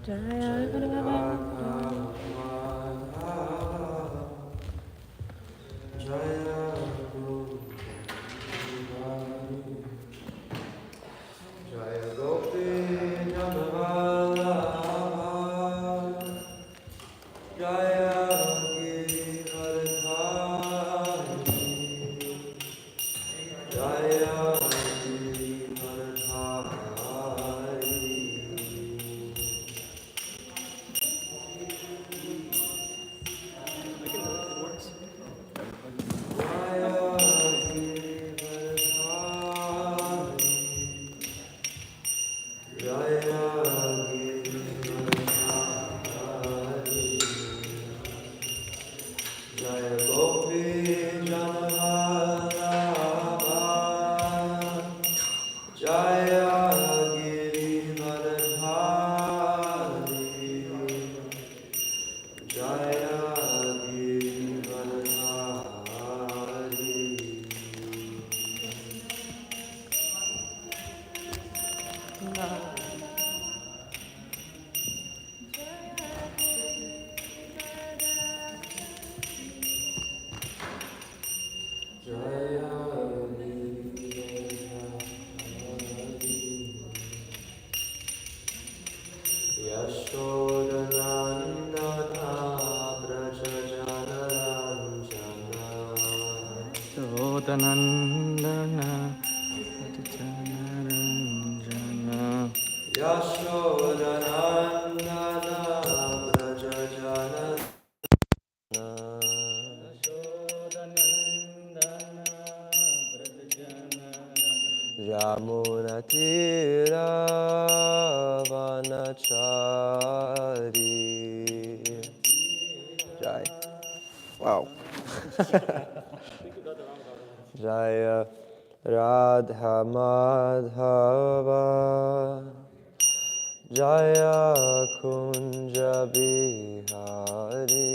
Jaya Radha Jaya Gopi Janavallabha Jaya Giridharini Jaya Giridharini Jaya Gopi Janavallabha Jaya Giridharini Jaya Yashodanandana Brajajanaranja Sodanandana Janaranjana Yashodanandana Brajajanaranja Yamunatira Vanachari Jai. Wow. Jaya Radha Madhava Jaya Kunja Bihari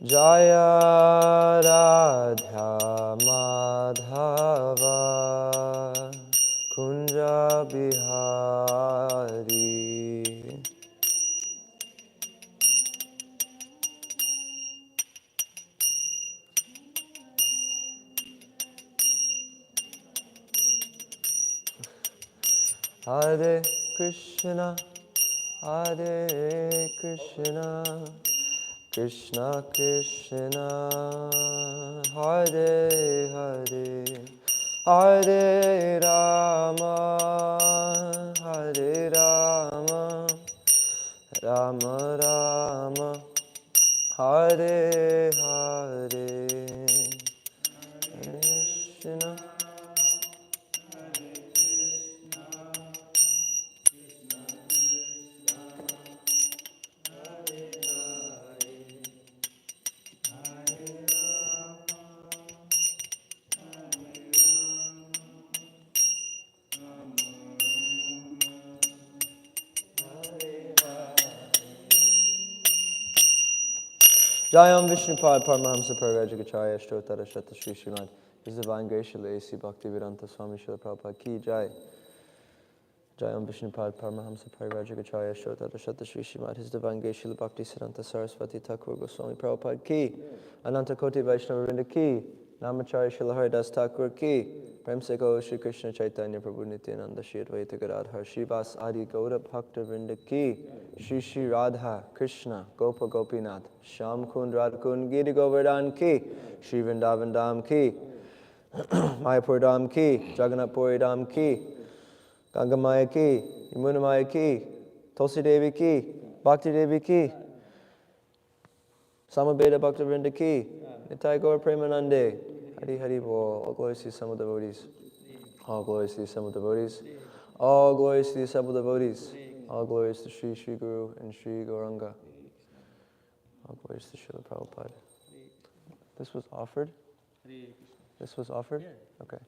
Jaya Radha Madhava Kunja Bihari Hare Krishna Hare Krishna Krishna Krishna Hare Hare Hare Rama Hare Rama Rama Rama Hare Hare Krishna Jayam Vishnupad Paramahamsa Parivajagacharya Shtotara Shata Shri Srimad. His Divine Grace Srila A.C. Bhaktivedanta Swami Srila Prabhupada Ki Jai. Jayam Vishnupad Paramahamsa Parivajagacharya Shtotara Shata Shri Srimad. His Divine Grace Srila Bhaktisiddhanta Saraswati Thakur Goswami Prabhupada Ki. Ananta Koti Vaishnava Vrinda Ki. Namacharya Srila Haridas Thakur Ki. Prem Se Gaur Shri Krishna Chaitanya Prabhu Nityananda Shri Advaita Gadadhar Shivas Adi Gaura Bhakta Vrinda Ki. Shri Shri Radha Krishna Gopa Gopinath Sham Kund Radha Kund Giri Govardhan Ki. Shri Vrindavan Dham Ki. Mayapur Dham Ki. Jagannath Puri Dham Ki. Ganga Maya Ki. Yamuna Maya Ki. Tulsi Devi Ki. Bhakti Devi Ki. Samabeda Bhakta Vrinda Ki. Nitai Gaur Premanande. Hari Hari Bol. All glories to the assembled devotees. All glories to the assembled devotees. All glories to the assembled devotees. All glories to Sri Sri Guru and Sri Gauranga. All glories to Srila Prabhupada. This was offered? This was offered? Okay.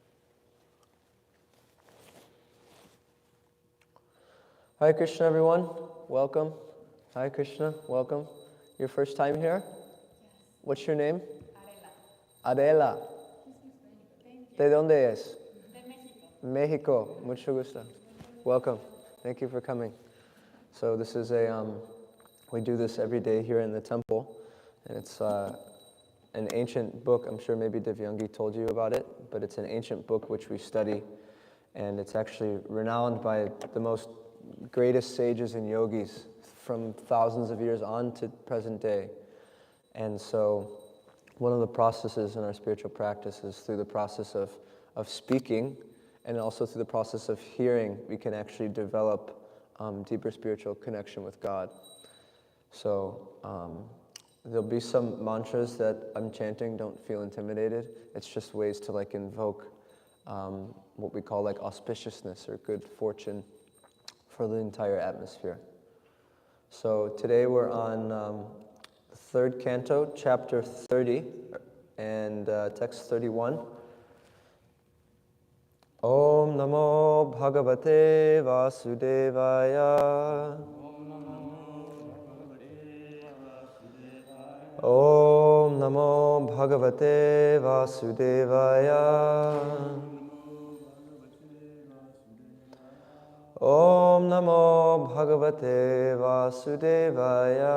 Hare Krishna, everyone. Welcome. Hare Krishna. Welcome. Your first time here? What's your name? Adela. ¿De dónde es? Mexico. Mucho gusto. Welcome. Thank you for coming. So this is we do this every day here in the temple, and it's an ancient book. I'm sure maybe Divyangi told you about it, but it's an ancient book which we study, and it's actually renowned by the most greatest sages and yogis from thousands of years on to present day. And so one of the processes in our spiritual practice is through the process of speaking, and also through the process of hearing, we can actually develop deeper spiritual connection with God. So there'll be some mantras that I'm chanting. Don't feel intimidated. It's just ways to like invoke what we call like auspiciousness or good fortune for the entire atmosphere. So today we're on the third canto, chapter 30, and text 31. Om Namo Bhagavate Vasudevaya. Om Namo Bhagavate Vasudevaya. Om Namo Bhagavate Vasudevaya.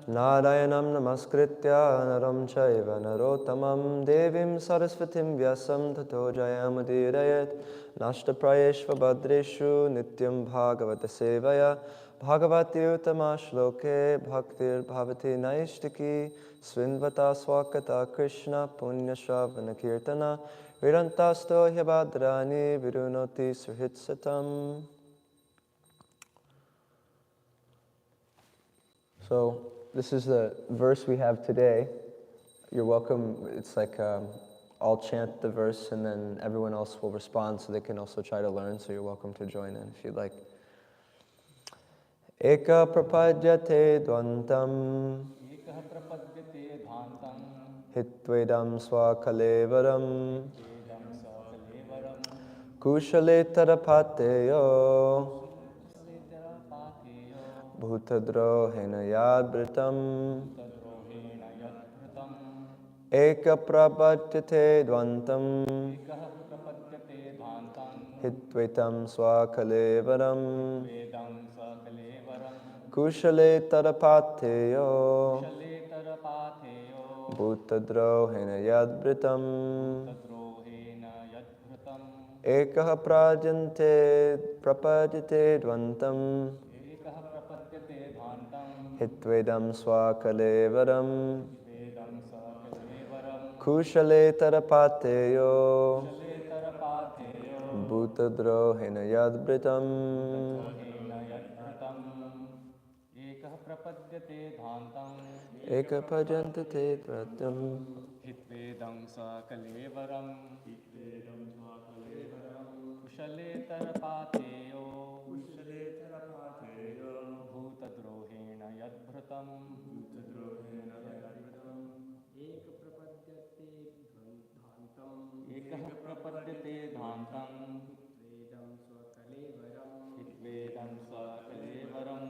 Narayanam Namaskritya Naram Chaiva Narottamam Devim Sarasvatim Vyasam Tato Jayamudirayat Nashtaprayeshva Bhadreshu Nityam Bhagavata Sevaya Bhagavati Uttama Shloke Bhaktir Bhavati Naishtiki Svinvata Swakata Krishna Punya Shravana Kirtana Virantasto Hyabadrani Virunoti Suhitsatam. So this is the verse we have today. You're welcome. It's like I'll chant the verse and then everyone else will respond so they can also try to learn. So you're welcome to join in if you'd like. Eka prapadyate dvantam hitvedam swakalevaram kushale tarapateyo Bhutadrohena yadbritam Eka prapadyate dvantam Hitvaitam swakalevaram Kushale tarapateyo Bhutadrohena yadbritam Eka prapadyate dvantam Hitvedam swakalevaram Kushale tarapateyo Bhutadrohena yadbritam Eka prapadyate dvantam Hitvedam swakalevaram Kushale tarapateyo Bhutadrohena yadbhrutam Ekah prapadyate dhantam Hitvedam swakalevaram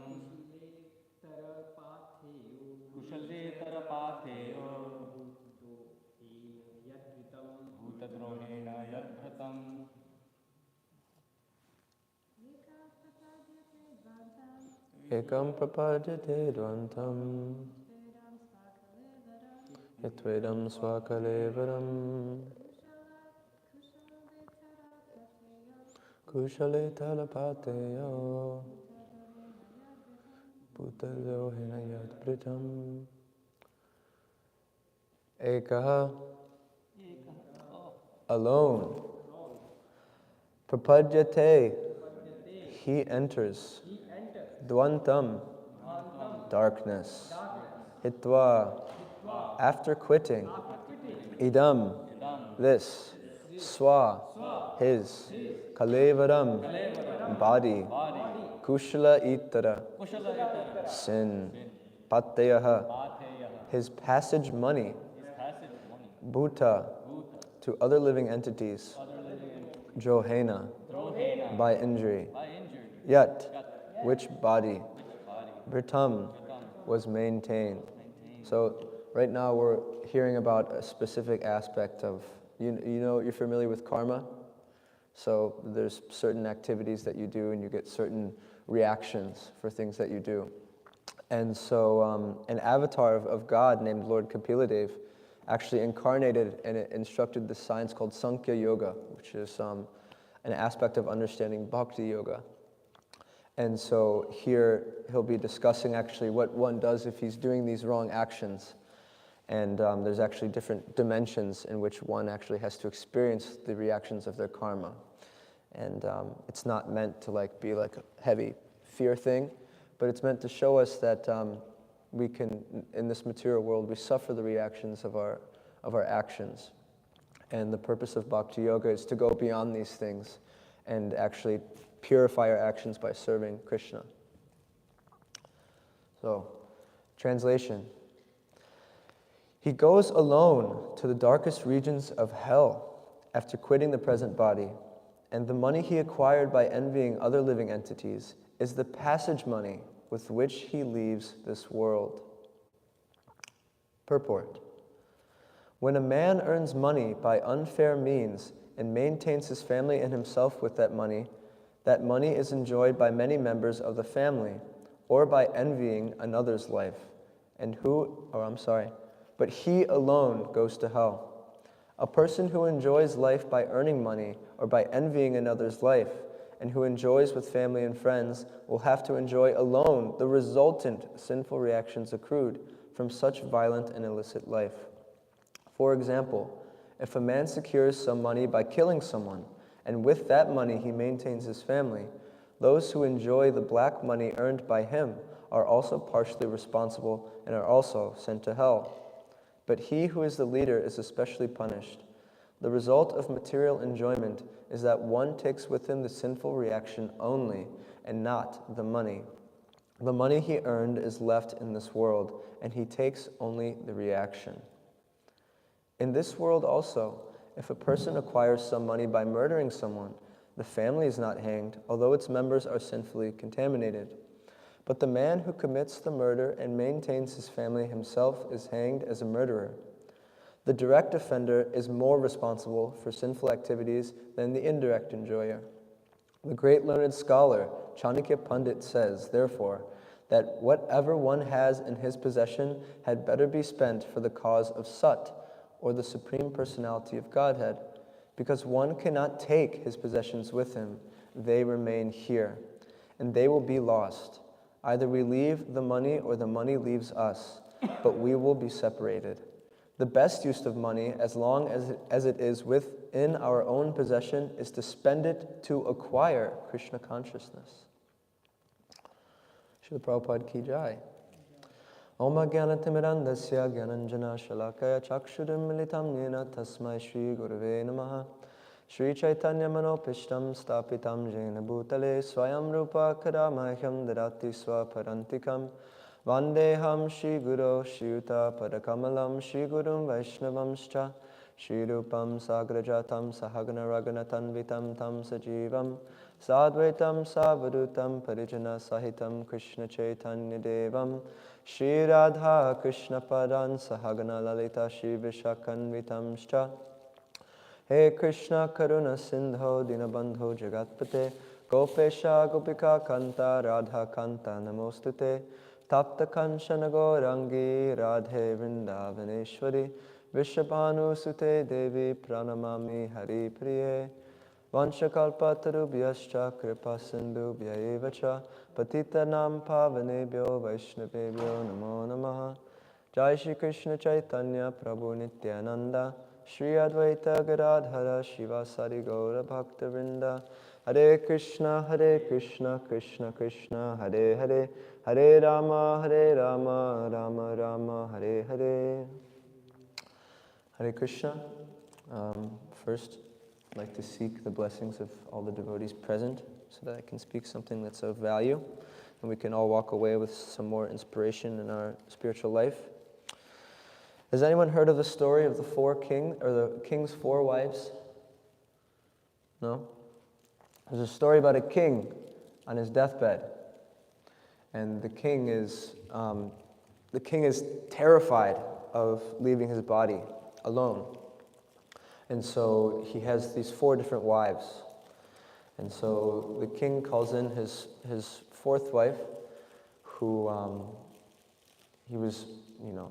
Kushale tarapateyo Bhutadrohena yadbhrutam Ekam prapadyate dvantam Hitvedam swakalevaram Kushale tarapateyo Bhutadrohena yadbritam Ekaha alone Prapadyate he enters Dvantam darkness Hitva after quitting Idam this Swa his Kalevaram body Kushla itara sin Pateyaha his passage money Bhuta to other living entities Johena by injury Yat Which body? body? Vritam was maintained. So right now we're hearing about a specific aspect of, you're familiar with karma? So there's certain activities that you do and you get certain reactions for things that you do. And so an avatar of God named Lord Kapiladev actually incarnated and instructed the science called Sankhya Yoga, which is an aspect of understanding Bhakti Yoga. And so here he'll be discussing actually what one does if he's doing these wrong actions. And there's actually different dimensions in which one actually has to experience the reactions of their karma. And it's not meant to be like a heavy fear thing, but it's meant to show us that we can, in this material world, we suffer the reactions of our actions. And the purpose of Bhakti Yoga is to go beyond these things and actually purify our actions by serving Krishna. So, translation. He goes alone to the darkest regions of hell after quitting the present body, and the money he acquired by envying other living entities is the passage money with which he leaves this world. Purport. When a man earns money by unfair means and maintains his family and himself with that money is enjoyed by many members of the family, or by envying another's life, but he alone goes to hell. A person who enjoys life by earning money or by envying another's life, and who enjoys with family and friends, will have to enjoy alone the resultant sinful reactions accrued from such violent and illicit life. For example, if a man secures some money by killing someone, and with that money he maintains his family, those who enjoy the black money earned by him are also partially responsible and are also sent to hell. But he who is the leader is especially punished. The result of material enjoyment is that one takes with him the sinful reaction only, and not the money. The money he earned is left in this world, and he takes only the reaction. In this world also, if a person acquires some money by murdering someone, the family is not hanged, although its members are sinfully contaminated. But the man who commits the murder and maintains his family himself is hanged as a murderer. The direct offender is more responsible for sinful activities than the indirect enjoyer. The great learned scholar Chanakya Pandit says, therefore, that whatever one has in his possession had better be spent for the cause of Sat, or the Supreme Personality of Godhead, because one cannot take his possessions with him. They remain here, and they will be lost. Either we leave the money or the money leaves us, but we will be separated. The best use of money, as long as it is within our own possession, is to spend it to acquire Krishna consciousness. Srila Prabhupada ki jai. Om Jnanatimidandasya Jnananjana Shalakaya Chakshurim Militam Yena Tasmai Shri Gurave Namaha Shri Chaitanya Manopishtam Stapitam Jena Bhutale Swayam Rupa Kadamahyam Dadati Swaparantikam Vandeham Shri Guru Shriuta Padakamalam Shri Gurum Vaishnavamscha Shri Rupam Sagrajatam Sahagana Raganatanvitam Tam Sajivam Sadvaitam Savadutam Parijana Sahitam Krishna Chaitanya Devam Shri Radha Krishna Padan Sahagana Lalita Shri Vishakanvitamscha He Krishna Karuna Sindho Dinabandho Jagatpate Gopesha Gopika Kanta Radha Kanta Namostute Tapta Kanchana Gaurangi Radhe Vrindavaneshwari Vishabhanu Sute Devi Pranamami Hari Priye Vanchakalpatarubhyascha Kripa Sindhubhya Evacha Patitanam Pavanebhyo Vaishnavebhyo Namo Namaha Jai Shri Krishna Chaitanya Prabhu Nityananda Shri Advaita Gadadhara Shivasari Gaura Bhakta Hare Krishna Krishna Krishna Hare Hare Hare Rama Rama Rama Hare Hare. Hare Krishna. First, I'd like to seek the blessings of all the devotees present so that I can speak something that's of value and we can all walk away with some more inspiration in our spiritual life. Has anyone heard of the story of the king's 4 wives? No? There's a story about a king on his deathbed, and the king is terrified of leaving his body alone. And so he has these 4 different wives. And so the king calls in his 4th wife, who he was,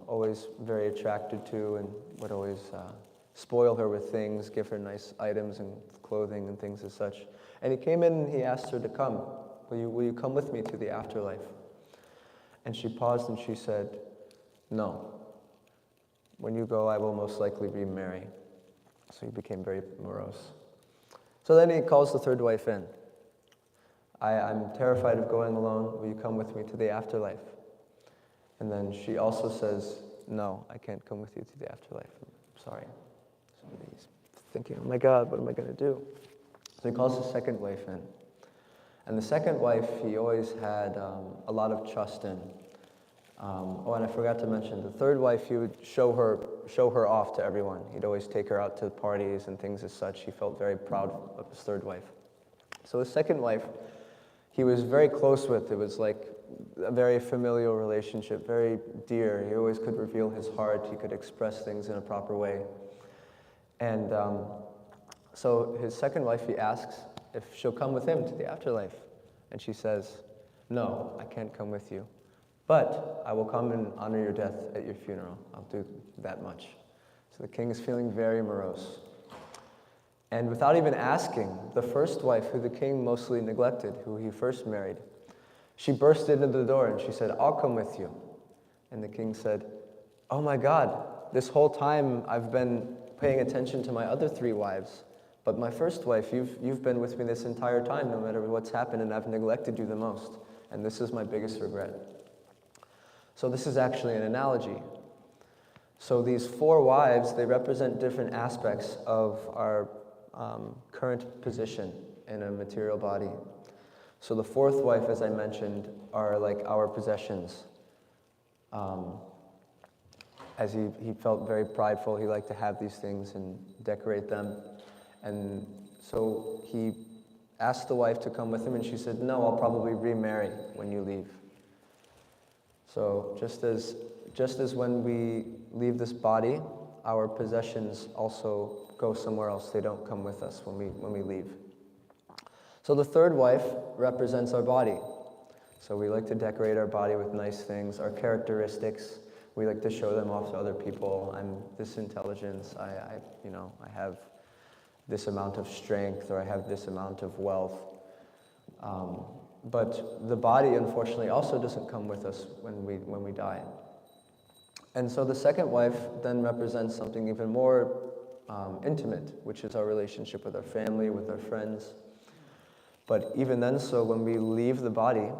always very attracted to, and would always spoil her with things, give her nice items and clothing and things as such. And he came in and he asked her to come. Will you come with me to the afterlife? And she paused and she said, no. When you go, I will most likely remarry. So he became very morose. So then he calls the 3rd wife in. I'm terrified of going alone. Will you come with me to the afterlife? And then she also says, no, I can't come with you to the afterlife. I'm sorry. So he's thinking, oh my God, what am I going to do? So he calls the 2nd wife in. And the 2nd wife, he always had a lot of trust in. And I forgot to mention, the 3rd wife, he would show her off to everyone. He'd always take her out to parties and things as such. He felt very proud of his 3rd wife. So his 2nd wife, he was very close with. It was like a very familial relationship, very dear. He always could reveal his heart. He could express things in a proper way. And so his 2nd wife, he asks if she'll come with him to the afterlife. And she says, no, I can't come with you. But I will come and honor your death at your funeral. I'll do that much. So the king is feeling very morose. And without even asking, the 1st wife, who the king mostly neglected, who he first married, she burst into the door and she said, I'll come with you. And the king said, oh my God, this whole time I've been paying attention to my other 3 wives. But my 1st wife, you've been with me this entire time, no matter what's happened, and I've neglected you the most. And this is my biggest regret. So this is actually an analogy. So these 4 wives, they represent different aspects of our current position in a material body. So the 4th wife, as I mentioned, are like our possessions. As he felt very prideful, he liked to have these things and decorate them. And so he asked the wife to come with him, and she said, no, I'll probably remarry when you leave. So just as when we leave this body, our possessions also go somewhere else. They don't come with us when we leave. So the 3rd wife represents our body. So we like to decorate our body with nice things, our characteristics. We like to show them off to other people. I'm this intelligence. I have this amount of strength, or I have this amount of wealth. But the body, unfortunately, also doesn't come with us when we die. And so the 2nd wife then represents something even more intimate, which is our relationship with our family, with our friends. But even then, so when we leave the body,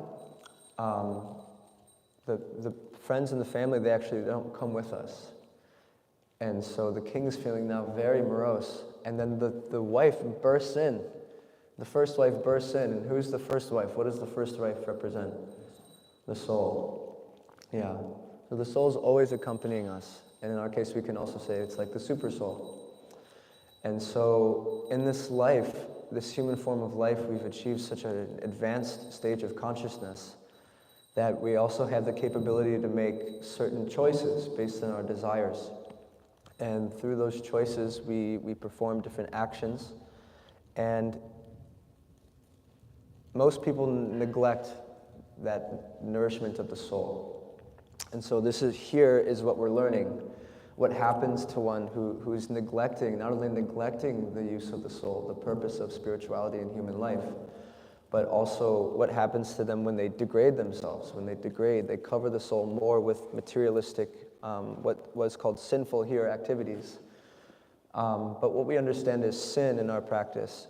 the friends and the family, they actually don't come with us. And so the king's feeling now very morose. And then the wife bursts in. The 1st wife bursts in. And who's the 1st wife? What does the 1st wife represent? The soul. Yeah. So the soul's always accompanying us. And in our case, we can also say it's like the super soul. And so in this life, this human form of life, we've achieved such an advanced stage of consciousness that we also have the capability to make certain choices based on our desires. And through those choices, we perform different actions. And most people neglect that nourishment of the soul. And so here is what we're learning. What happens to one who's neglecting, not only neglecting the use of the soul, the purpose of spirituality in human life, but also what happens to them when they degrade themselves. When they degrade, they cover the soul more with materialistic, what was called sinful here activities. But what we understand as sin in our practice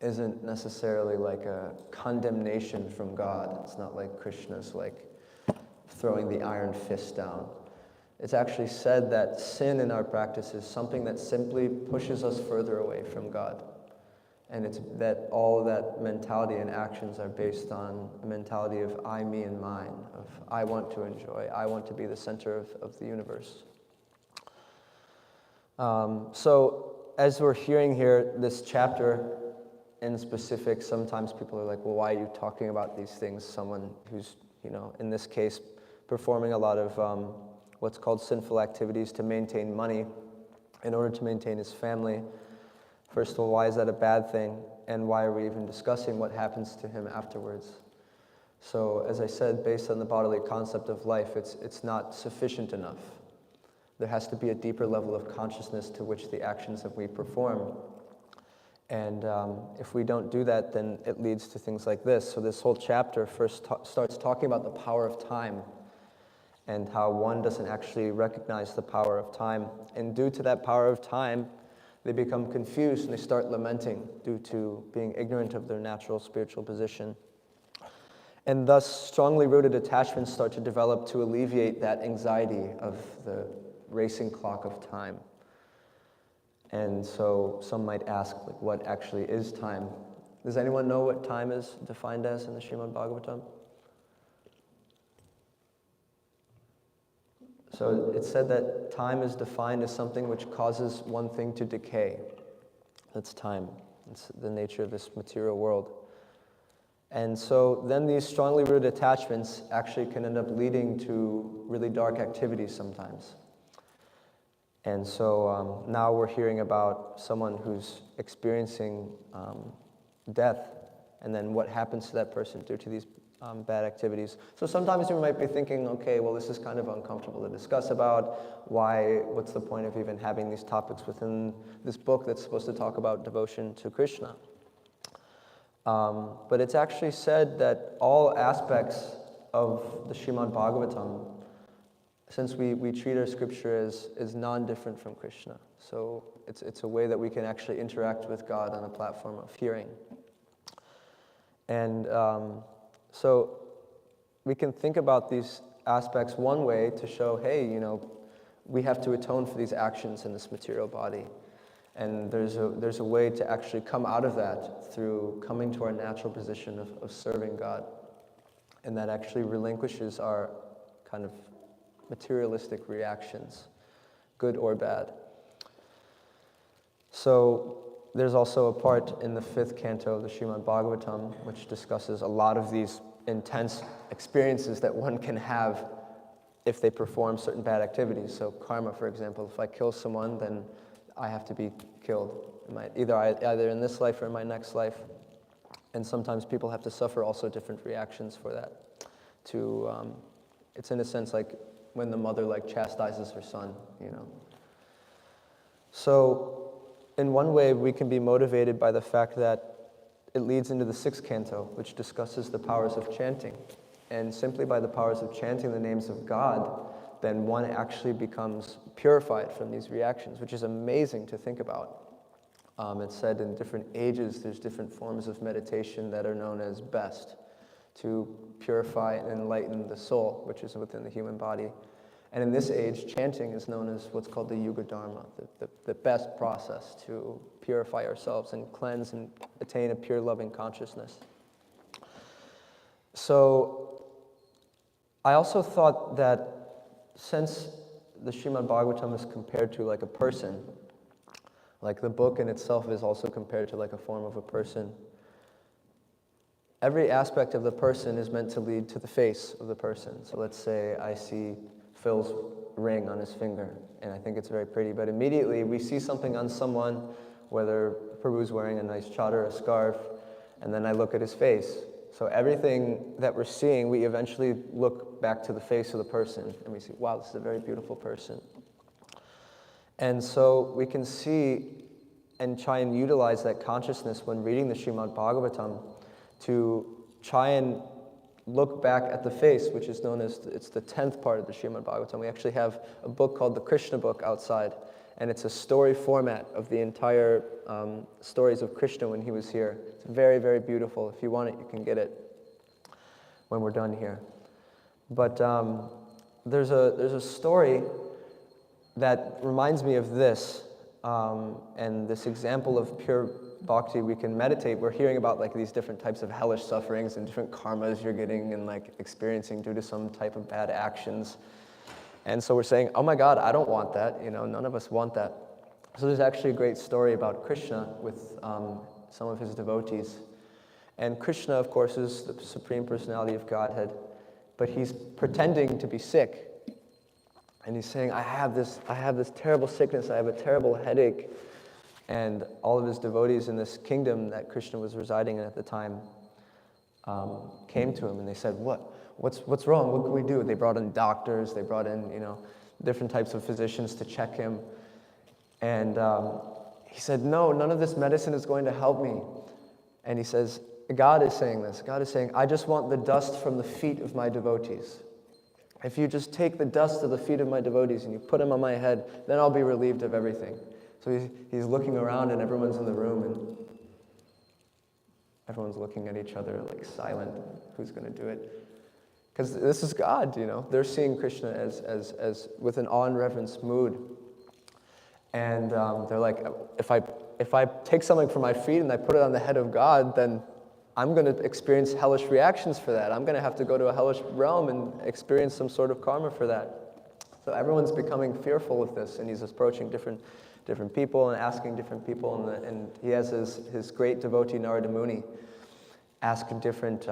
isn't necessarily like a condemnation from God. It's not like Krishna's like throwing the iron fist down. It's actually said that sin in our practice is something that simply pushes us further away from God. And it's that all that mentality and actions are based on a mentality of I, me, and mine, of I want to enjoy, I want to be the center of the universe. So as we're hearing here, this chapter in specific, sometimes people are like, well, why are you talking about these things? Someone who's in this case, performing a lot of what's called sinful activities to maintain money in order to maintain his family. First of all, why is that a bad thing? And why are we even discussing what happens to him afterwards? So, as I said, based on the bodily concept of life, it's not sufficient enough. There has to be a deeper level of consciousness to which the actions that we perform. And if we don't do that, then it leads to things like this. So this whole chapter first starts talking about the power of time and how one doesn't actually recognize the power of time. And due to that power of time, they become confused and they start lamenting due to being ignorant of their natural spiritual position. And thus, strongly rooted attachments start to develop to alleviate that anxiety of the racing clock of time. And so some might ask, like, what actually is time? Does anyone know what time is defined as in the Srimad Bhāgavatam? So it's said that time is defined as something which causes one thing to decay. That's time. It's the nature of this material world. And so then these strongly rooted attachments actually can end up leading to really dark activities sometimes. And so now we're hearing about someone who's experiencing death, and then what happens to that person due to these bad activities. So sometimes you might be thinking, okay, well, this is kind of uncomfortable to discuss about. What's the point of even having these topics within this book that's supposed to talk about devotion to Krishna? But it's actually said that all aspects of the Srimad Bhāgavatam, since we treat our scripture as non-different from Krishna. So it's a way that we can actually interact with God on a platform of hearing. And so we can think about these aspects one way to show, hey, we have to atone for these actions in this material body. And there's a way to actually come out of that through coming to our natural position of serving God. And that actually relinquishes our kind of materialistic reactions, good or bad. So there's also a part in the 5th canto of the Srimad Bhāgavatam which discusses a lot of these intense experiences that one can have if they perform certain bad activities. So karma, for example, if I kill someone, then I have to be killed, either in this life or in my next life. And sometimes people have to suffer also different reactions for that. It's in a sense like when the mother chastises her son, So in one way, we can be motivated by the fact that it leads into the 6th canto, which discusses the powers of chanting. And simply by the powers of chanting the names of God, then one actually becomes purified from these reactions, which is amazing to think about. It's said in different ages, there's different forms of meditation that are known as best to purify and enlighten the soul, which is within the human body. And in this age, chanting is known as what's called the Yuga Dharma, the best process to purify ourselves and cleanse and attain a pure loving consciousness. So I also thought that since the Srimad Bhāgavatam is compared to like a person, like the book in itself is also compared to like a form of a person, every aspect of the person is meant to lead to the face of the person. So let's say I see Phil's ring on his finger, and I think it's very pretty, but immediately we see something on someone, whether Prabhu's wearing a nice chadar, a scarf, and then I look at his face. So everything that we're seeing, we eventually look back to the face of the person, and we see, wow, this is a very beautiful person. And so we can see and try and utilize that consciousness when reading the Srimad Bhāgavatam to try and look back at the face, which is known as, it's the 10th part of the Srimad Bhāgavatam. We actually have a book called the Krishna book outside, and it's a story format of the entire stories of Krishna when he was here. It's very, very beautiful. If you want it, you can get it when we're done here. But there's a story that reminds me of this, and this example of pure bhakti. We can meditate. We're hearing about like these different types of hellish sufferings and different karmas you're getting and like experiencing due to some type of bad actions. And so we're saying, oh my God, I don't want that. None of us want that. So there's actually a great story about Krishna with some of his devotees. And Krishna, of course, is the Supreme Personality of Godhead. but he's pretending to be sick. And he's saying, I have this terrible sickness, I have a terrible headache. And all of his devotees in this kingdom that Krishna was residing in at the time came to him and they said, what's wrong? What can we do? They brought in doctors, they brought in, different types of physicians to check him. And he said, no, none of this medicine is going to help me. And he says, God is saying this. God is saying, I just want the dust from the feet of my devotees. If you just take the dust of the feet of my devotees and you put them on my head, then I'll be relieved of everything. So he's looking around and everyone's in the room and everyone's looking at each other like silent. Who's going to do it? Because this is God, They're seeing Krishna as with an awe and reverence mood. And they're like, if I take something from my feet and I put it on the head of God, then I'm going to experience hellish reactions for that. I'm going to have to go to a hellish realm and experience some sort of karma for that. So everyone's becoming fearful of this, and he's approaching different people and asking different people, and he has his great devotee Narada Muni ask different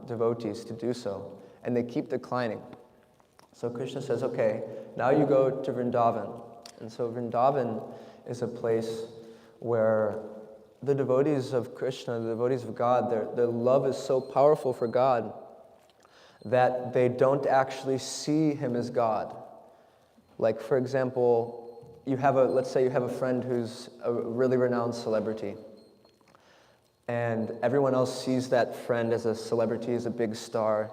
devotees to do so, and they keep declining. So Krishna says, okay, now you go to Vrindavan. And so Vrindavan is a place where the devotees of Krishna, the devotees of God, their love is so powerful for God that they don't actually see him as God. Like, for example, let's say you have a friend who's a really renowned celebrity, and everyone else sees that friend as a celebrity, as a big star,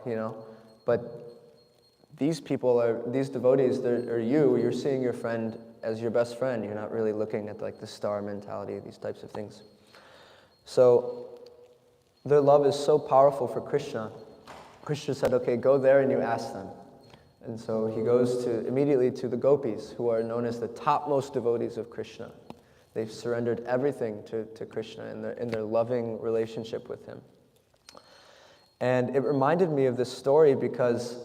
but these devotees, you're seeing your friend as your best friend. You're not really looking at like the star mentality, these types of things. So their love is so powerful for Krishna. Krishna said, okay, go there and you ask them. And so he goes immediately to the gopis, who are known as the topmost devotees of Krishna. They've surrendered everything to Krishna in their loving relationship with him. And it reminded me of this story because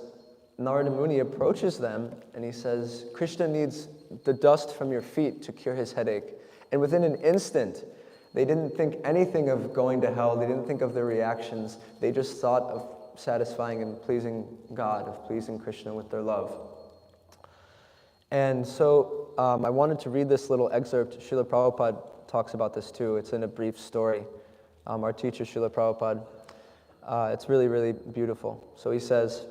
Narada Muni approaches them and he says, Krishna needs the dust from your feet to cure his headache. And within an instant, they didn't think anything of going to hell. They didn't think of their reactions. They just thought of satisfying and pleasing God, of pleasing Krishna with their love. And so I wanted to read this little excerpt. Srila Prabhupada talks about this too. It's in a brief story. Our teacher, Srila Prabhupada, it's really, really beautiful. So he says,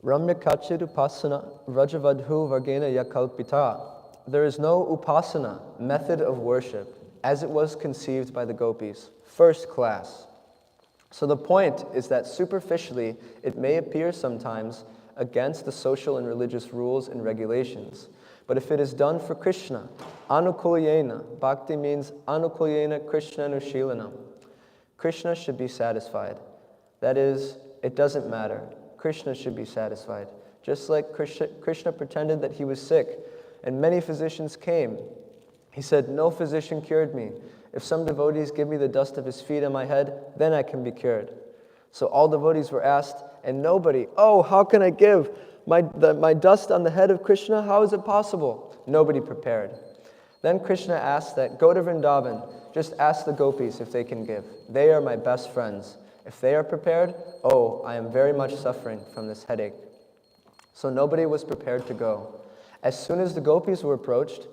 Ramya Kachid Upasana Vrajavadhu Vargena Yakalpita. There is no upasana, method of worship, as it was conceived by the gopis, first class. So the point is that superficially, it may appear sometimes against the social and religious rules and regulations. But if it is done for Krishna, anukulyena, bhakti means anukulyena Krishna anushilanam. Krishna should be satisfied. That is, it doesn't matter. Krishna should be satisfied. Just like Krishna pretended that he was sick, and many physicians came. He said, no physician cured me. If some devotees give me the dust of his feet on my head, then I can be cured. So all devotees were asked, and nobody, how can I give my dust on the head of Krishna? How is it possible? Nobody prepared. Then Krishna asked that, go to Vrindavan, just ask the gopis if they can give. They are my best friends. If they are prepared, I am very much suffering from this headache. So nobody was prepared to go. As soon as the gopis were approached,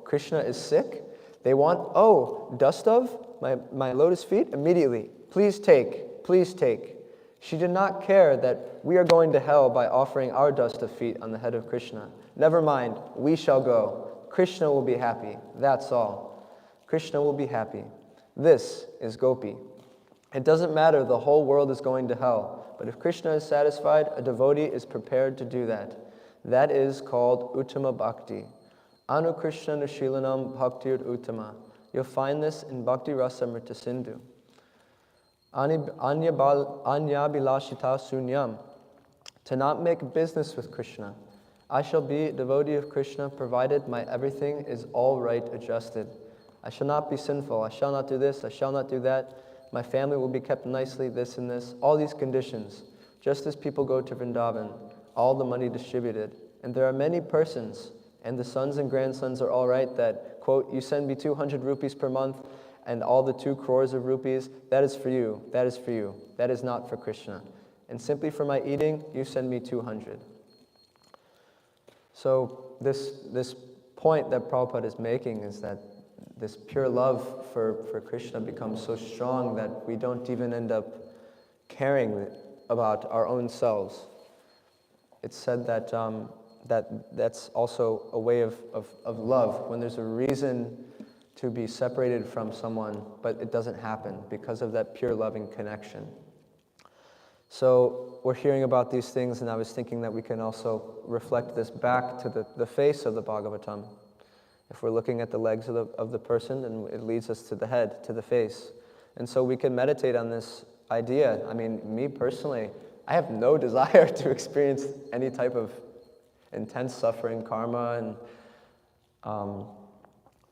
Krishna is sick. They want, dust of my lotus feet? Immediately. Please take, please take. She did not care that we are going to hell by offering our dust of feet on the head of Krishna. Never mind, we shall go. Krishna will be happy. That's all. Krishna will be happy. This is Gopi. It doesn't matter, the whole world is going to hell. But if Krishna is satisfied, a devotee is prepared to do that. That is called Uttama Bhakti. Anu Krishna Nushilanam Bhaktir Uttama. You'll find this in Bhakti Rasamrita Sindhu. Anya Bilashita Sunyam. To not make business with Krishna. I shall be a devotee of Krishna provided my everything is all right adjusted. I shall not be sinful. I shall not do this. I shall not do that. My family will be kept nicely, this and this. All these conditions. Just as people go to Vrindavan, all the money distributed. And there are many persons, and the sons and grandsons are all right that, quote, you send me 200 rupees per month and all the 2 crores of rupees, that is for you, that is for you. That is not for Krishna. And simply for my eating, you send me 200. So this point that Prabhupada is making is that this pure love for Krishna becomes so strong that we don't even end up caring about our own selves. It's said that that's also a way of love, when there's a reason to be separated from someone, but it doesn't happen because of that pure loving connection. So we're hearing about these things, and I was thinking that we can also reflect this back to the face of the Bhāgavatam. If we're looking at the legs of the person, and it leads us to the head, to the face. And so we can meditate on this idea. I mean, me personally, I have no desire to experience any type of intense suffering, karma,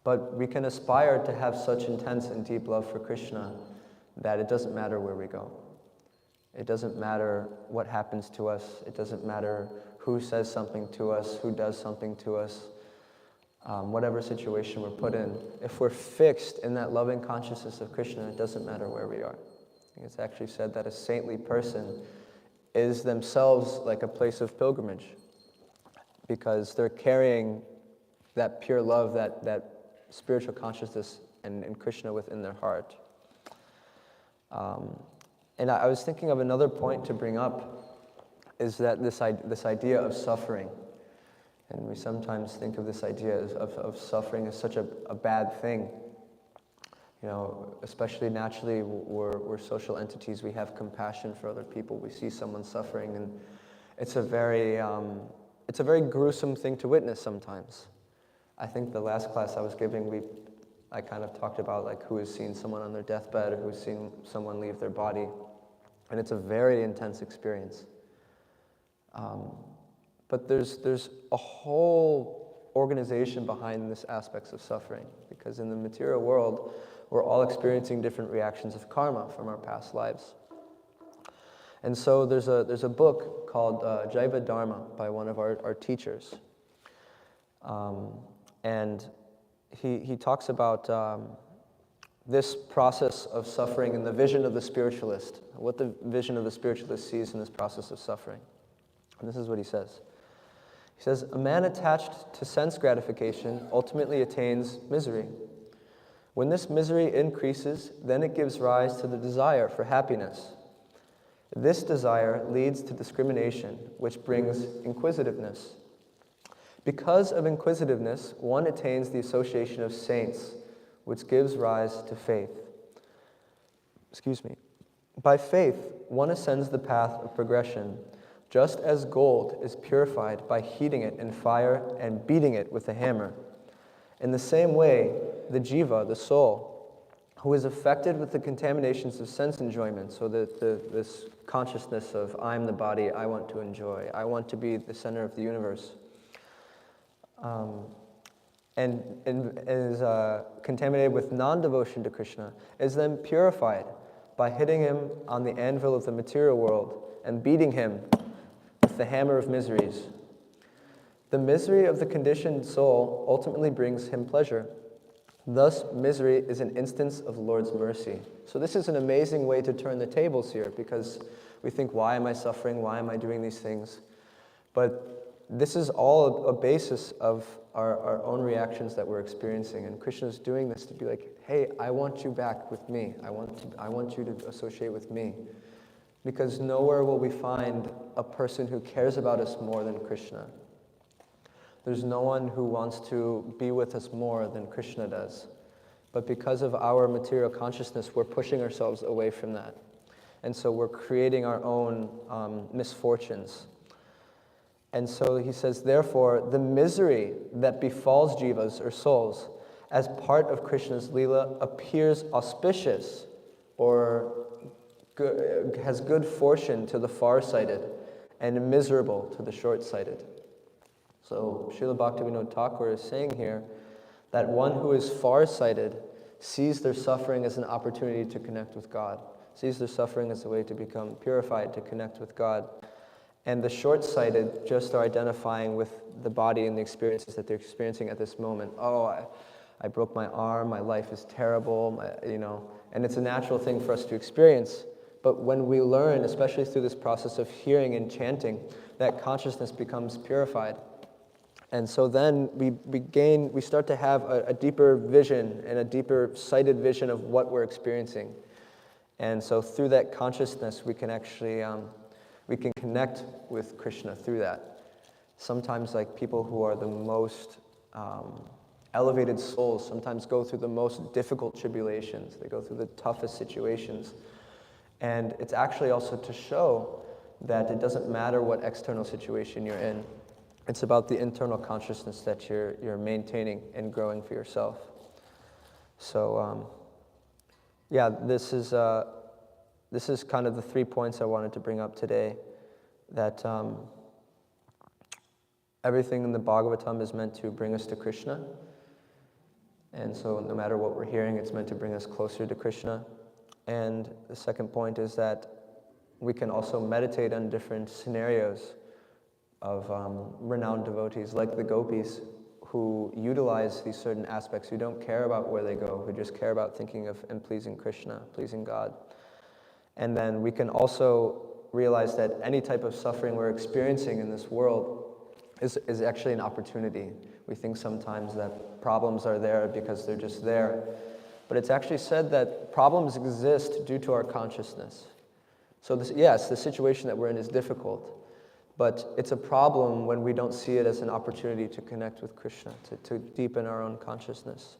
but we can aspire to have such intense and deep love for Krishna that it doesn't matter where we go. It doesn't matter what happens to us. It doesn't matter who says something to us, who does something to us, whatever situation we're put in. If we're fixed in that loving consciousness of Krishna, it doesn't matter where we are. It's actually said that a saintly person is themselves like a place of pilgrimage, because they're carrying that pure love, that spiritual consciousness and Krishna within their heart. And I was thinking of another point to bring up, is that this idea of suffering. And we sometimes think of this idea of suffering as such a bad thing. You know, especially naturally, we're social entities. We have compassion for other people. We see someone suffering, and it's a very gruesome thing to witness sometimes. I think the last class I was giving, I kind of talked about like who has seen someone on their deathbed, or who has seen someone leave their body, and it's a very intense experience. But there's a whole organization behind this aspects of suffering, because in the material world, we're all experiencing different reactions of karma from our past lives. And so there's a book called Jaiva Dharma by one of our teachers. And he talks about this process of suffering and the vision of the spiritualist, what the vision of the spiritualist sees in this process of suffering. And this is what he says. He says, a man attached to sense gratification ultimately attains misery. When this misery increases, then it gives rise to the desire for happiness. This desire leads to discrimination, which brings inquisitiveness. Because of inquisitiveness, one attains the association of saints, which gives rise to faith. By faith, one ascends the path of progression, just as gold is purified by heating it in fire and beating it with a hammer. In the same way, the jiva, the soul, who is affected with the contaminations of sense enjoyment, so that this consciousness of I'm the body, I want to enjoy, I want to be the center of the universe, and is contaminated with non-devotion to Krishna, is then purified by hitting him on the anvil of the material world and beating him with the hammer of miseries. The misery of the conditioned soul ultimately brings him pleasure. Thus, misery is an instance of the Lord's mercy. So this is an amazing way to turn the tables here, because we think, why am I suffering? Why am I doing these things? But this is all a basis of our own reactions that we're experiencing. And Krishna is doing this to be like, hey, I want you back with me. I want you to associate with me. Because nowhere will we find a person who cares about us more than Krishna. There's no one who wants to be with us more than Krishna does. But because of our material consciousness, we're pushing ourselves away from that. And so we're creating our own misfortunes. And so he says, therefore, the misery that befalls jivas or souls as part of Krishna's Leela appears auspicious, or has good fortune to the far-sighted, and miserable to the short-sighted. So Srila Bhaktivinoda Thakur is saying here that one who is far-sighted sees their suffering as an opportunity to connect with God, sees their suffering as a way to become purified, to connect with God. And the short-sighted just are identifying with the body and the experiences that they're experiencing at this moment. Oh, I broke my arm, my life is terrible, and it's a natural thing for us to experience. But when we learn, especially through this process of hearing and chanting, that consciousness becomes purified. And so then we start to have a deeper vision and a deeper sighted vision of what we're experiencing. And so through that consciousness, we can actually, we can connect with Krishna through that. Sometimes like people who are the most elevated souls sometimes go through the most difficult tribulations. They go through the toughest situations. And it's actually also to show that it doesn't matter what external situation you're in. It's about the internal consciousness that you're maintaining and growing for yourself. So, yeah, this is kind of the 3 points I wanted to bring up today. That everything in the Bhāgavatam is meant to bring us to Krishna. And so no matter what we're hearing, it's meant to bring us closer to Krishna. And the second point is that we can also meditate on different scenarios of renowned devotees like the gopis who utilize these certain aspects, who don't care about where they go, who just care about thinking of and pleasing Krishna, pleasing God. And then we can also realize that any type of suffering we're experiencing in this world is actually an opportunity. We think sometimes that problems are there because they're just there. But it's actually said that problems exist due to our consciousness. So yes, the situation that we're in is difficult, but it's a problem when we don't see it as an opportunity to connect with Krishna, to deepen our own consciousness.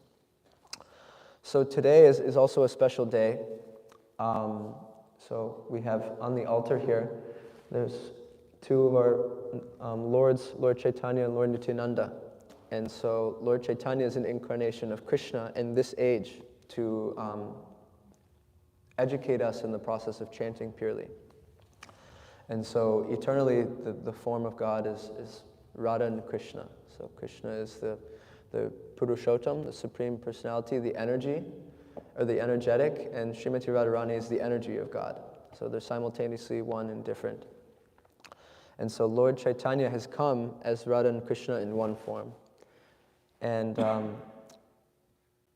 So today is also a special day. So we have on the altar here, there's two of our lords, Lord Chaitanya and Lord Nityananda. And so Lord Chaitanya is an incarnation of Krishna in this age to educate us in the process of chanting purely. And so eternally, the form of God is Radha and Krishna. So Krishna is the Purushottam, the Supreme Personality, the energy, or the energetic, and Srimati Radharani is the energy of God. So they're simultaneously one and different. And so Lord Chaitanya has come as Radha and Krishna in one form. And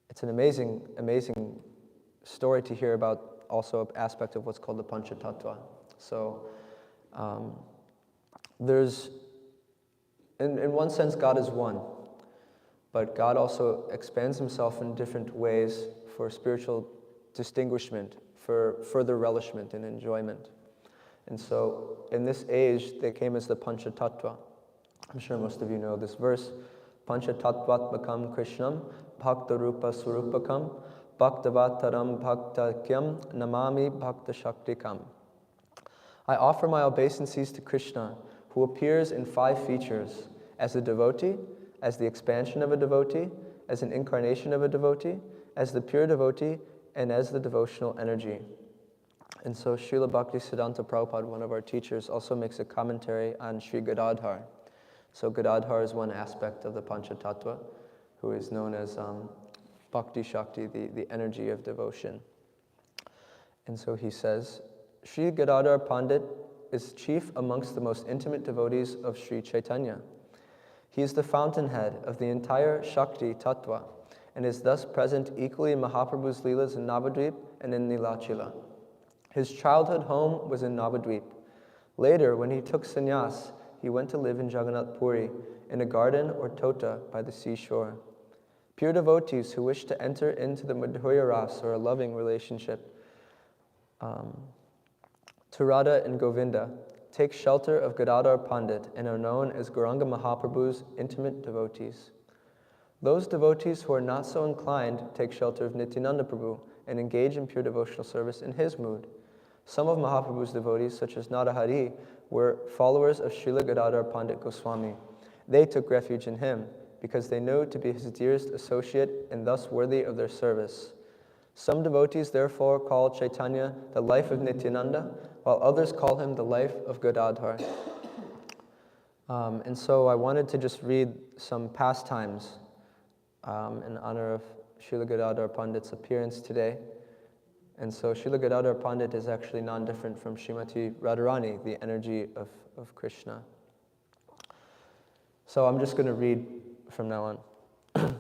it's an amazing, amazing story to hear about also an aspect of what's called the Panchatattva. So there's, in one sense, God is one, but God also expands himself in different ways for spiritual distinguishment, for further relishment and enjoyment. And so in this age, they came as the Panchatattva. I'm sure most of you know this verse. Panchatattvatmakam Krishnam Bhakta Rupa Surupakam Bhaktavataram Bhaktakyam Namami Bhakta Shaktikam. I offer my obeisances to Krishna, who appears in 5 features: as a devotee, as the expansion of a devotee, as an incarnation of a devotee, as the pure devotee, and as the devotional energy. And so Srila Bhaktisiddhanta Prabhupada, one of our teachers, also makes a commentary on Sri Gadadhar. So Gadadhar is one aspect of the Panchatattva, who is known as Bhakti Shakti, the energy of devotion. And so he says, Sri Gadadhar Pandit is chief amongst the most intimate devotees of Sri Chaitanya. He is the fountainhead of the entire Shakti Tattva, and is thus present equally in Mahaprabhu's Leelas in Navadvip and in Nilachila. His childhood home was in Navadvip. Later, when he took sannyas, he went to live in Jagannath Puri, in a garden or tota by the seashore. Pure devotees who wish to enter into the Madhurya Ras, or a loving relationship, to Radha and Govinda, take shelter of Gadadhar Pandit and are known as Gauranga Mahaprabhu's intimate devotees. Those devotees who are not so inclined take shelter of Nityananda Prabhu and engage in pure devotional service in his mood. Some of Mahaprabhu's devotees, such as Narahari, were followers of Srila Gadadhar Pandit Goswami. They took refuge in him because they knew to be his dearest associate and thus worthy of their service. Some devotees therefore call Chaitanya the life of Nityananda, while others call him the life of Gadadhar. And so I wanted to just read some pastimes in honor of Srila Gadadhar Pandit's appearance today. And so Srila Gadadhar Pandit is actually non-different from Srimati Radharani, the energy of Krishna. So I'm just going to read from now on.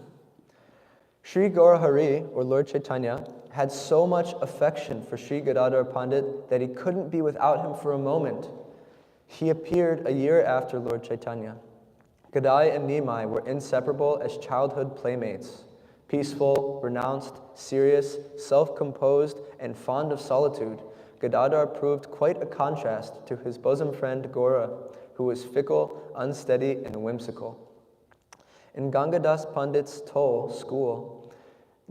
Sri Gaurahari, or Lord Chaitanya, had so much affection for Sri Gadadhar Pandit that he couldn't be without him for a moment. He appeared a year after Lord Chaitanya. Gadai and Nimai were inseparable as childhood playmates. Peaceful, renounced, serious, self-composed, and fond of solitude, Gadadhar proved quite a contrast to his bosom friend Gora, who was fickle, unsteady, and whimsical. In Gangadas Pandit's Toll school,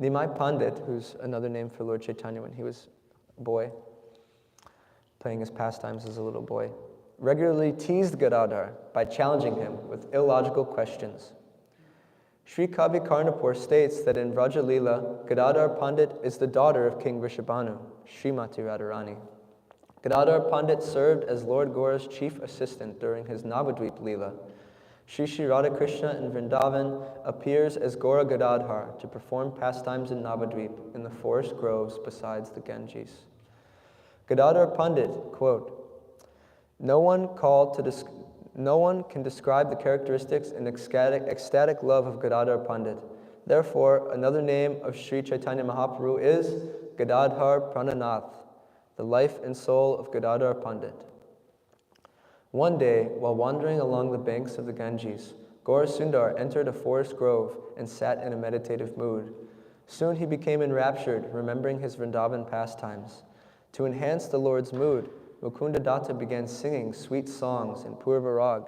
Nimai Pandit, who's another name for Lord Chaitanya when he was a boy, playing his pastimes as a little boy, regularly teased Gadadhar by challenging him with illogical questions. Sri Kavi Karnapur states that in Vraja Leela, Gadadhar Pandit is the daughter of King Vrishabhanu, Srimati Radharani. Gadadhar Pandit served as Lord Gora's chief assistant during his Navadvip Leela. Sri Sri Radhakrishna in Vrindavan appears as Gora Gadadhar to perform pastimes in Navadvip in the forest groves besides the Ganges. Gadadhar Pandit, quote, no one can describe the characteristics and ecstatic love of Gadadhar Pandit. Therefore, another name of Sri Chaitanya Mahaprabhu is Gadadhar Prananath, the life and soul of Gadadhar Pandit. One day, while wandering along the banks of the Ganges, Gaura Sundar entered a forest grove and sat in a meditative mood. Soon he became enraptured, remembering his Vrindavan pastimes. To enhance the Lord's mood, Mukunda Datta began singing sweet songs in Purva Rag.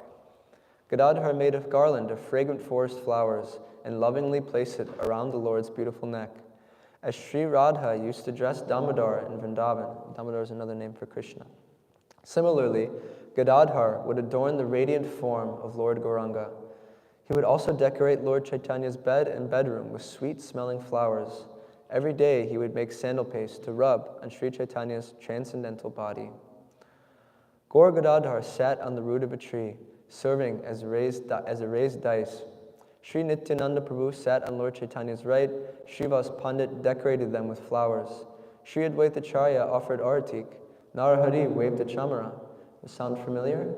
Gadadhar made a garland of fragrant forest flowers and lovingly placed it around the Lord's beautiful neck. As Sri Radha used to dress Damodar in Vrindavan, Damodar is another name for Krishna. Similarly, Gadadhar would adorn the radiant form of Lord Gauranga. He would also decorate Lord Chaitanya's bed and bedroom with sweet-smelling flowers. Every day he would make sandal paste to rub on Sri Chaitanya's transcendental body. Gaur Gadadhar sat on the root of a tree, serving as a raised dice. Sri Nityananda Prabhu sat on Lord Chaitanya's right. Srivas Pandit decorated them with flowers. Sri Advaita Charya offered artik. Narahari waved a chamara. Does this sound familiar?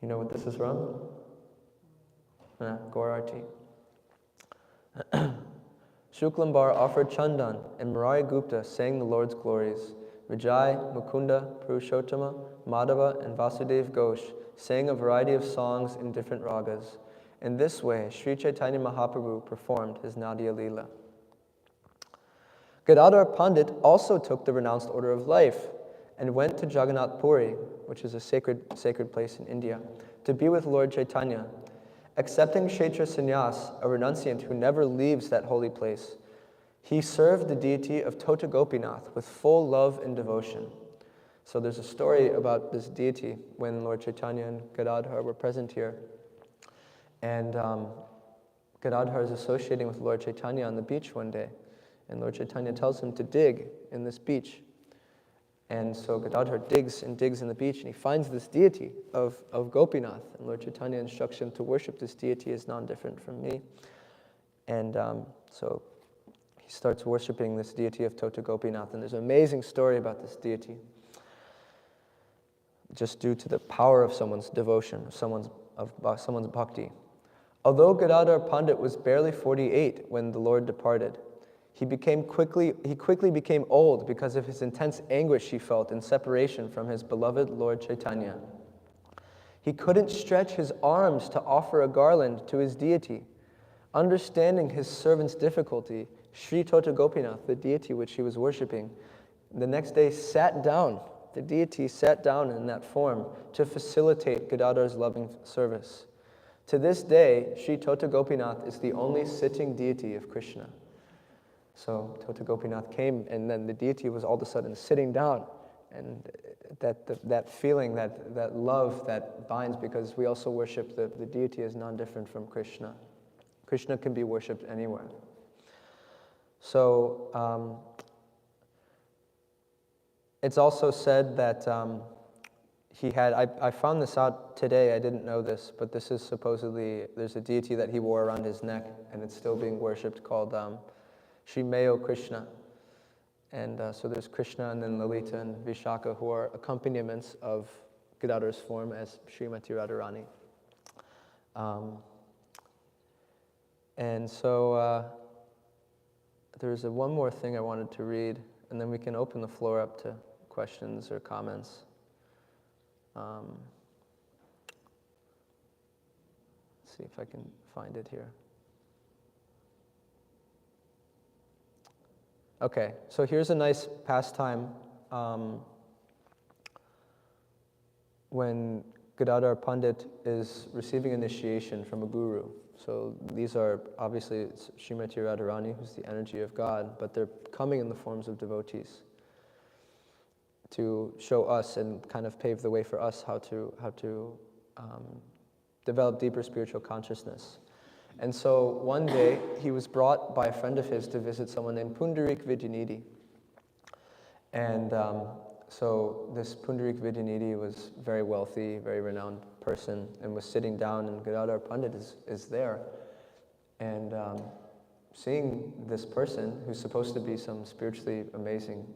You know what this is from? Gaur Arti. Shuklambar offered chandan, and Murari Gupta sang the Lord's glories. Vijay, Mukunda, Purushottama, Madhava, and Vasudev Ghosh sang a variety of songs in different ragas. In this way, Sri Chaitanya Mahaprabhu performed his Nadia Leela. Gadadhar Pandit also took the renounced order of life and went to Jagannath Puri, which is a sacred place in India, to be with Lord Chaitanya. Accepting Kshetra Sannyas, a renunciant who never leaves that holy place, he served the deity of Tota Gopinath with full love and devotion. So there's a story about this deity when Lord Chaitanya and Gadadhar were present here. And Gadadhar is associating with Lord Chaitanya on the beach one day. And Lord Chaitanya tells him to dig in this beach. And so Gadadhar digs in the beach, and he finds this deity of Gopinath. And Lord Chaitanya instructs him to worship this deity as non-different from me. And so he starts worshiping this deity of Tota Gopinath. And there's an amazing story about this deity, just due to the power of someone's devotion, of someone's bhakti. Although Gadadhar Pandit was barely 48 when the Lord departed, he quickly became old because of his intense anguish he felt in separation from his beloved Lord Chaitanya. He couldn't stretch his arms to offer a garland to his deity. Understanding his servant's difficulty, Sri Tota Gopinath, the deity which he was worshipping, the next day sat down. The deity sat down in that form to facilitate Gadadhar's loving service. To this day, Sri Tota Gopinath is the only sitting deity of Krishna. So Tota Gopinath came, and then the deity was all of a sudden sitting down. And that feeling, that love that binds, because we also worship the deity as non-different from Krishna. Krishna can be worshipped anywhere. So it's also said that he had, I found this out today, I didn't know this, but this is supposedly, there's a deity that he wore around his neck, and it's still being worshipped, called Sri Mayo Krishna. And so there's Krishna and then Lalita and Vishaka, who are accompaniments of Gadadhar's form as Srimati Radharani. And so there's one more thing I wanted to read, and then we can open the floor up to questions or comments. Let's see if I can find it here. Okay, so here's a nice pastime when Gadadhar Pandit is receiving initiation from a guru. So these are, obviously, it's Srimati Radharani, who's the energy of God, but they're coming in the forms of devotees to show us and kind of pave the way for us how to develop deeper spiritual consciousness. And so one day, he was brought by a friend of his to visit someone named Pundarik Vidyanidhi. And so this Pundarik Vidyanidhi was very wealthy, very renowned person, and was sitting down, and Gadadhar Pandit is there. And seeing this person, who's supposed to be some spiritually amazing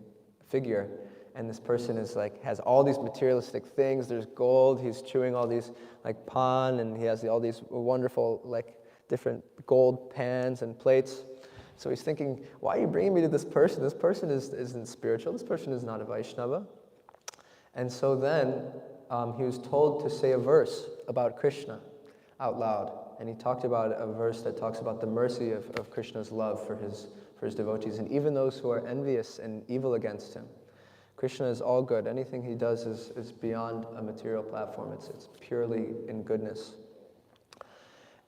figure, and this person is like, has all these materialistic things, there's gold, he's chewing all these like pan, and he has all these wonderful like different gold pans and plates. So he's thinking, why are you bringing me to this person? This person isn't spiritual. This person is not a Vaishnava. And so then he was told to say a verse about Krishna out loud. And he talked about a verse that talks about the mercy of Krishna's love for his devotees, and even those who are envious and evil against him. Krishna is all good. Anything he does is beyond a material platform. It's purely in goodness.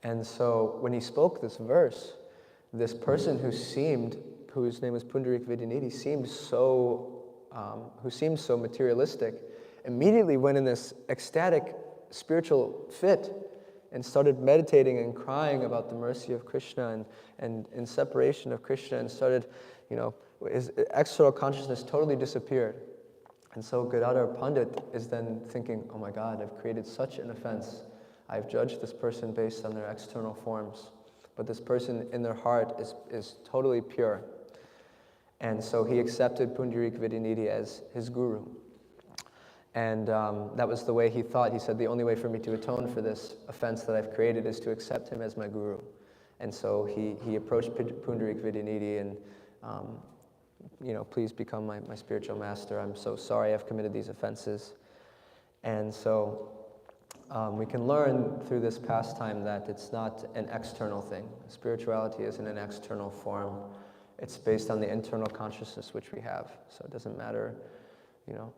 And so when he spoke this verse, this person whose name was Pundarik Vidyanidhi, who seemed so materialistic, immediately went in this ecstatic spiritual fit and started meditating and crying about the mercy of Krishna and in separation of Krishna, and started, his external consciousness totally disappeared. And so Gadadhar Pandit is then thinking, oh my God, I've created such an offense. I've judged this person based on their external forms. But this person in their heart is totally pure. And so he accepted Pundarik Vidyanidhi as his guru. And that was the way he thought. He said, the only way for me to atone for this offense that I've created is to accept him as my guru. And so he approached Pundarik Vidyanidhi and, please become my spiritual master. I'm so sorry I've committed these offenses. And so we can learn through this pastime that it's not an external thing. Spirituality isn't an external form. It's based on the internal consciousness which we have. So it doesn't matter,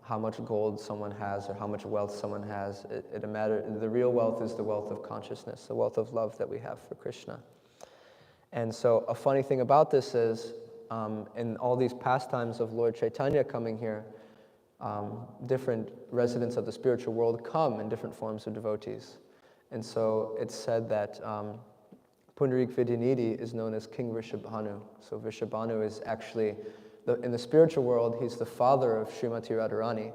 how much gold someone has or how much wealth someone has. It matter. The real wealth is the wealth of consciousness, the wealth of love that we have for Krishna. And so a funny thing about this is, in all these pastimes of Lord Chaitanya coming here, different residents of the spiritual world come in different forms of devotees. And so it's said that Pundarik Vidyanidhi is known as King Vrishabhanu. So Vrishabhanu is actually, in the spiritual world, he's the father of Srimati Radharani.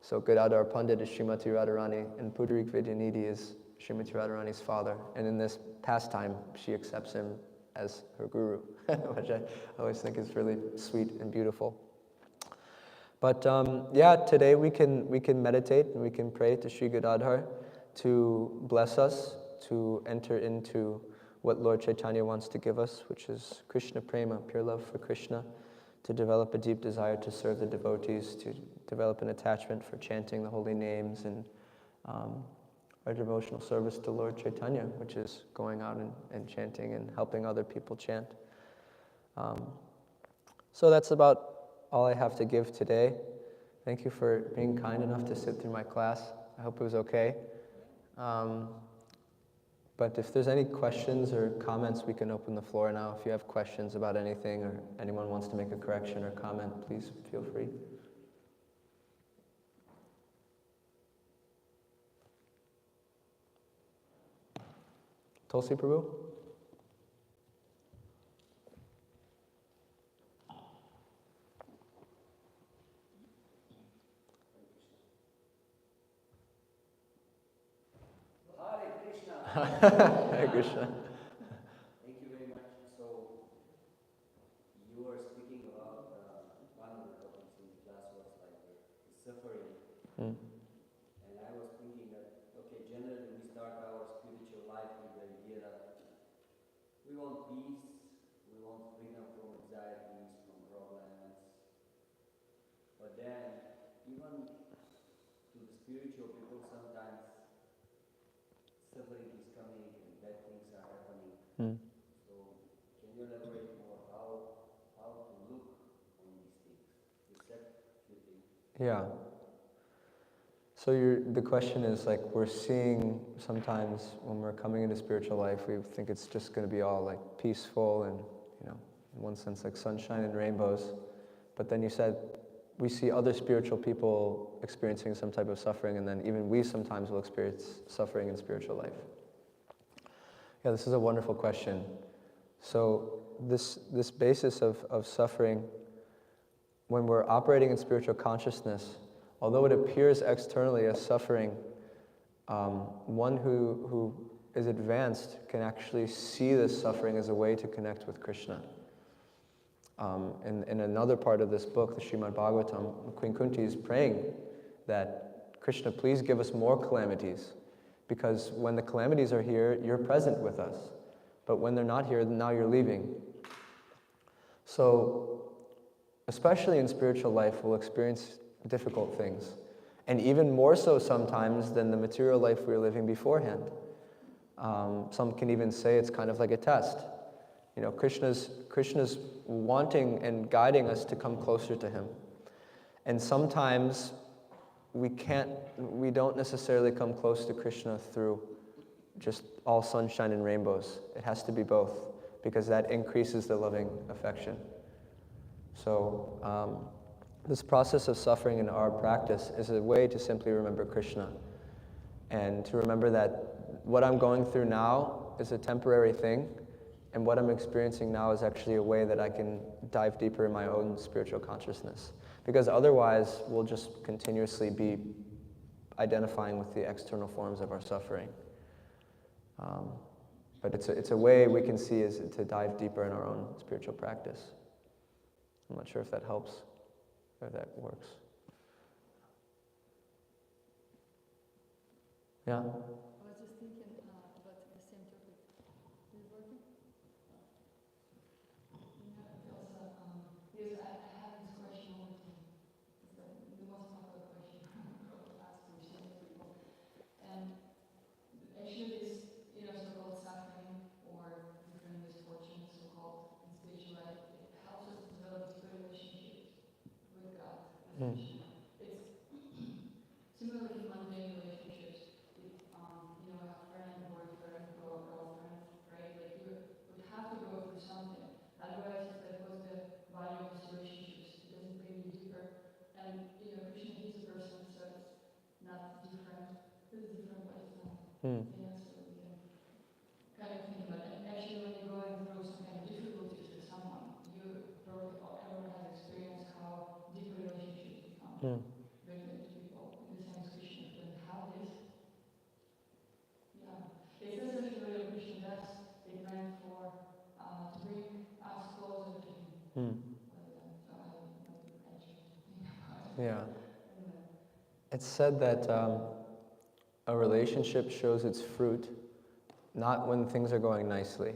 So Gadadhar Pandit is Srimati Radharani, and Pundarik Vidyanidhi is Srimati Radharani's father. And in this pastime, she accepts him as her guru, which I always think is really sweet and beautiful. But today we can meditate and we can pray to Sri Gadadhar to bless us, to enter into what Lord Chaitanya wants to give us, which is Krishna Prema, pure love for Krishna, to develop a deep desire to serve the devotees, to develop an attachment for chanting the holy names, and our devotional service to Lord Chaitanya, which is going out and chanting and helping other people chant. So that's about all I have to give today. Thank you for being kind enough to sit through my class. I hope it was okay. But if there's any questions or comments, we can open the floor now. If you have questions about anything or anyone wants to make a correction or comment, please feel free. Tulsi Prabhu? Hare Krishna. Thank you very much. So, you were speaking about one of the topics in the class was like the suffering. Mm. And I was thinking that, okay, generally we start our spiritual life with the idea that we want spiritual people sometimes suffering is coming and bad things are happening. Hmm. So can you elaborate more how to look on these things? You said few things. Yeah. So the question is like, we're seeing sometimes when we're coming into spiritual life, we think it's just going to be all like peaceful and, you know, in one sense like sunshine and rainbows. But then you said we see other spiritual people experiencing some type of suffering, and then even we sometimes will experience suffering in spiritual life. Yeah, this is a wonderful question. So this basis of suffering, when we're operating in spiritual consciousness, although it appears externally as suffering, one who is advanced can actually see this suffering as a way to connect with Krishna. In another part of this book, the Srimad Bhāgavatam, Queen Kunti is praying that Krishna, please give us more calamities, because when the calamities are here, you're present with us. But when they're not here, now you're leaving. So, especially in spiritual life, we'll experience difficult things. And even more so sometimes than the material life we were living beforehand. Some can even say it's kind of like a test. You know, Krishna's wanting and guiding us to come closer to Him. And sometimes we don't necessarily come close to Krishna through just all sunshine and rainbows. It has to be both, because that increases the loving affection. So this process of suffering in our practice is a way to simply remember Krishna, and to remember that what I'm going through now is a temporary thing, and what I'm experiencing now is actually a way that I can dive deeper in my own spiritual consciousness. Because otherwise, we'll just continuously be identifying with the external forms of our suffering. But it's a way we can see is to dive deeper in our own spiritual practice. I'm not sure if that helps, or if that works. Yeah? I was just thinking about the same topic. Is it working? Because I have this question all the time. It's the most popular question Prabhu asks to so many people. And actually this, so-called suffering or different misfortunes, so-called in spiritual life, it helps us to develop deeper relationships with God, with Krishna. It's similar to mundane relationships. A friend, boyfriend, girlfriend, right? Like you would have to go through something. Otherwise, it's like, what's the value of these relationships? It doesn't bring you deeper. And Krishna is a person, so it's not different. It's different, but it's not. Yeah, so we can kind of think about it. And actually, when you're going through some kind of difficulties with someone, you probably everyone has experienced how deep relationships become. Very many people. In the same as Krishna, when you have this. Yeah. It's essentially what Krishna does. It meant for to bring us closer to Him. So I try to think about it. Yeah. It's said that a relationship shows its fruit not when things are going nicely,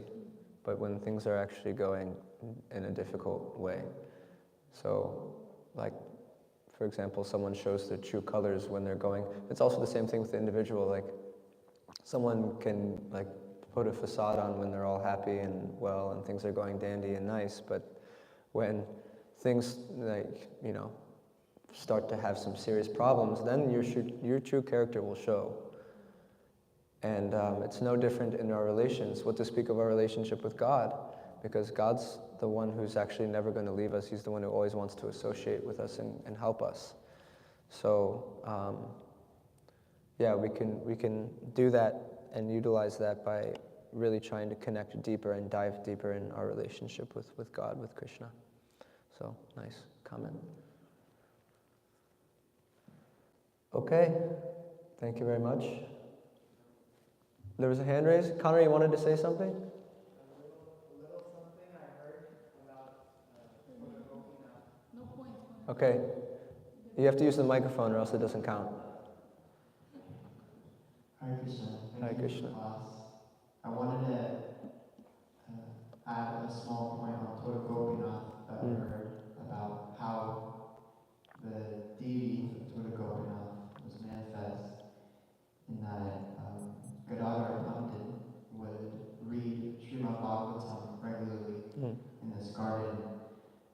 but when things are actually going in a difficult way. So, like, for example, someone shows their true colors when they're going. It's also the same thing with the individual. Like, someone can like put a facade on when they're all happy and well and things are going dandy and nice, but when things start to have some serious problems, then your true character will show. And it's no different in our relations. What to speak of our relationship with God, because God's the one who's actually never going to leave us. He's the one who always wants to associate with us and help us. So yeah, we can do that and utilize that by really trying to connect deeper and dive deeper in our relationship with God, with Krishna. So, nice comment. Okay, thank you very much. There was a hand raised. Connor, you wanted to say something? A little something I heard about No point. Okay. You have to use the microphone or else it doesn't count. Hare Krishna. Hare Krishna. I wanted to add a small point on Toda Gopinath that I heard about how the deity of Toda Gopinath was manifest garden,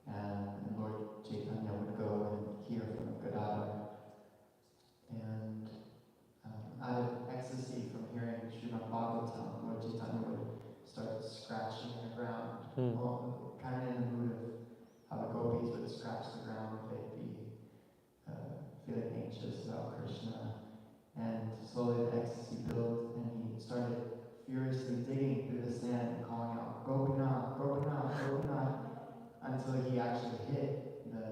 and Lord Chaitanya would go and hear from Gadadhar. And out of ecstasy from hearing Srimad Bhāgavatam, Lord Chaitanya would start scratching the ground, well, kind of in the mood of how the gopis would scratch the ground. They'd be feeling anxious about Krishna. And slowly the ecstasy built, and he started furiously digging through the sand and calling out, Gopinath, Gopinath, Gopinath, until he actually hit the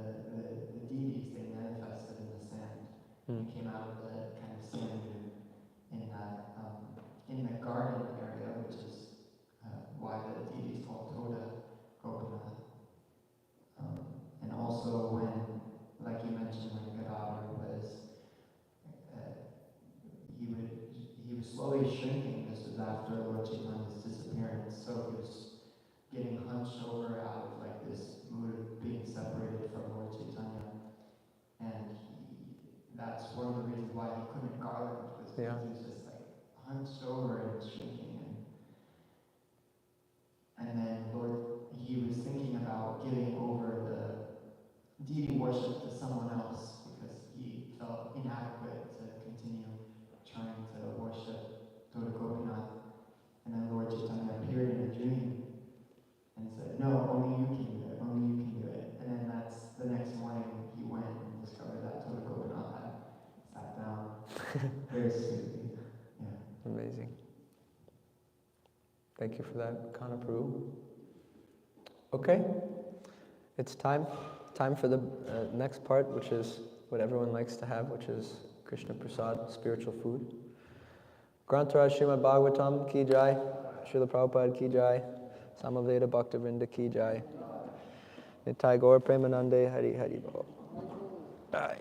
deities. They manifested in the sand. And came out of the kind of sand dune in the garden area, which is why the deity is called Toda Gopinath. And also when, like you mentioned, when Gadadhar was, he was slowly shrinking. This was after Lord Chaitanya's disappearance, so he was getting hunched over out of like this mood of being separated from Lord Chaitanya. And that's one of the reasons why he couldn't garland, was because he was just like hunched over and shrinking. And then he was thinking about giving over the deity worship to someone else because he felt inadequate to continue trying to worship Toda Gopinath. And then Lord Chaitanya appeared in a dream and said, no, only you can do it, only you can do it. And then that's the next morning he went and discovered that Toda Gopinath had sat down very sweetly. Yeah. Amazing. Thank you for that, Kana Prabhu. Okay, it's time for the next part, which is what everyone likes to have, which is Krishna Prasad, spiritual food. Grantaraj Srimad Bhāgavatam ki jai, Srila Prabhupada ki jai, Samaveda Bhaktivinoda ki jai, Nitai Gaur Premanande Hari Hari Bol. Jai.